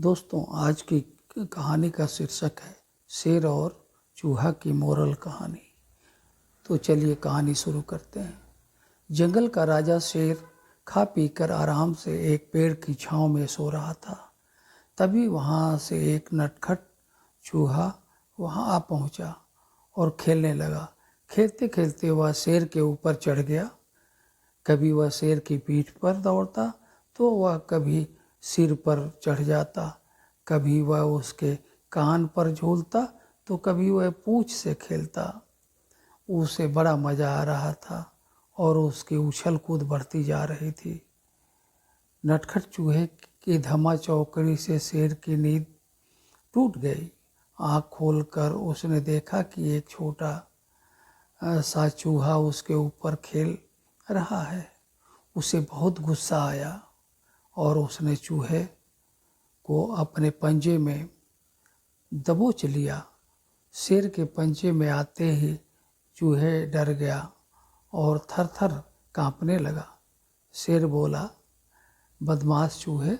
दोस्तों, आज की कहानी का शीर्षक है शेर और चूहा की मोरल कहानी। तो चलिए कहानी शुरू करते हैं। जंगल का राजा शेर खा पी कर आराम से एक पेड़ की छांव में सो रहा था। तभी वहां से एक नटखट चूहा वहां आ पहुंचा और खेलने लगा। खेलते खेलते वह शेर के ऊपर चढ़ गया। कभी वह शेर की पीठ पर दौड़ता तो वह कभी सिर पर चढ़ जाता, कभी वह उसके कान पर झूलता तो कभी वह पूंछ से खेलता। उसे बड़ा मजा आ रहा था और उसकी उछल कूद बढ़ती जा रही थी। नटखट चूहे की धमा चौकड़ी से शेर की नींद टूट गई। आँख खोलकर उसने देखा कि एक छोटा सा चूहा उसके ऊपर खेल रहा है। उसे बहुत गुस्सा आया और उसने चूहे को अपने पंजे में दबोच लिया। शेर के पंजे में आते ही चूहे डर गया और थर थर कांपने लगा। शेर बोला, बदमाश चूहे,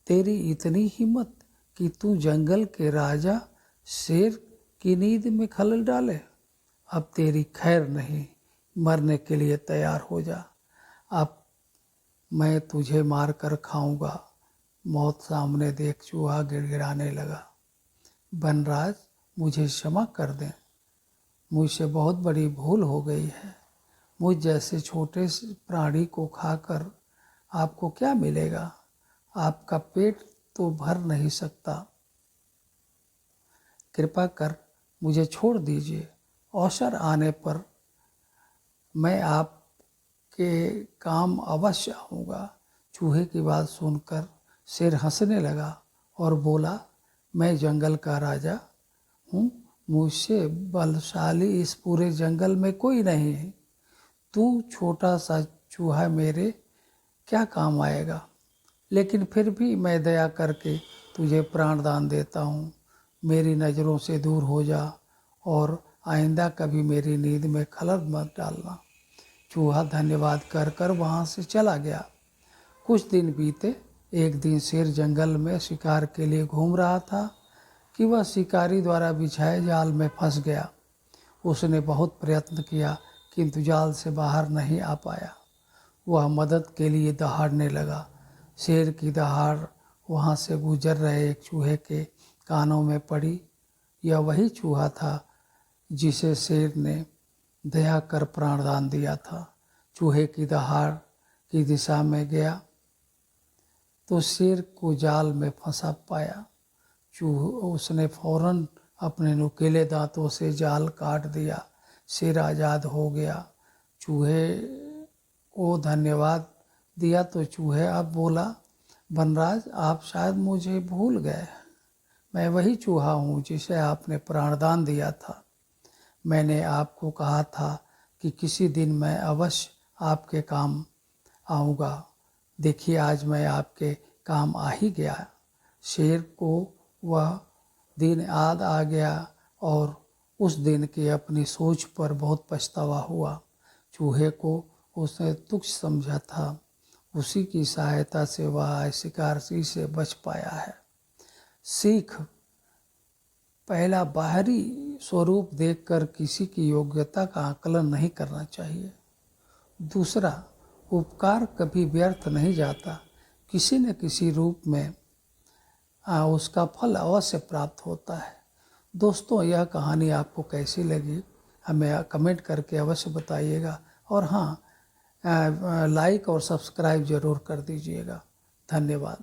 तेरी इतनी हिम्मत कि तू जंगल के राजा शेर की नींद में खलल डाले। अब तेरी खैर नहीं, मरने के लिए तैयार हो जा। अब मैं तुझे मार कर खाऊंगा। मौत सामने देख चूहा गिड़गिड़ाने लगा। वनराज, मुझे क्षमा कर दें, मुझसे बहुत बड़ी भूल हो गई है। मुझ जैसे छोटे प्राणी को खाकर आपको क्या मिलेगा? आपका पेट तो भर नहीं सकता। कृपा कर मुझे छोड़ दीजिए। अवसर आने पर मैं आपके काम अवश्य आऊँगा। चूहे की बात सुनकर शेर हंसने लगा और बोला, मैं जंगल का राजा हूँ, मुझसे बलशाली इस पूरे जंगल में कोई नहीं है। तू छोटा सा चूहा मेरे क्या काम आएगा? लेकिन फिर भी मैं दया करके तुझे प्राणदान देता हूँ। मेरी नज़रों से दूर हो जा और आइंदा कभी मेरी नींद में खलल मत डालना। चूहा धन्यवाद कर कर वहाँ से चला गया। कुछ दिन बीते। एक दिन शेर जंगल में शिकार के लिए घूम रहा था कि वह शिकारी द्वारा बिछाए जाल में फंस गया। उसने बहुत प्रयत्न किया किंतु जाल से बाहर नहीं आ पाया। वह मदद के लिए दहाड़ने लगा। शेर की दहाड़ वहाँ से गुजर रहे एक चूहे के कानों में पड़ी। यह वही चूहा था जिसे शेर ने दया कर प्राणदान दिया था। चूहे की दहाड़ की दिशा में गया तो शेर को जाल में फंसा पाया। उसने फौरन अपने नुकीले दांतों से जाल काट दिया। शेर आज़ाद हो गया। चूहे को धन्यवाद दिया तो चूहे अब बोला, वनराज, आप शायद मुझे भूल गए। मैं वही चूहा हूँ जिसे आपने प्राणदान दिया था। मैंने आपको कहा था कि किसी दिन मैं अवश्य आपके काम आऊँगा। देखिए, आज मैं आपके काम आ ही गया। शेर को वह दिन याद आ गया और उस दिन की अपनी सोच पर बहुत पछतावा हुआ। चूहे को उसने तुच्छ समझा था। उसी की सहायता से वह शिकारी से बच पाया है। सीख: पहला, बाहरी स्वरूप देखकर किसी की योग्यता का आकलन नहीं करना चाहिए। दूसरा, उपकार कभी व्यर्थ नहीं जाता। किसी न किसी रूप में उसका फल अवश्य प्राप्त होता है। दोस्तों, यह कहानी आपको कैसी लगी हमें कमेंट करके अवश्य बताइएगा और हाँ, लाइक और सब्सक्राइब ज़रूर कर दीजिएगा। धन्यवाद।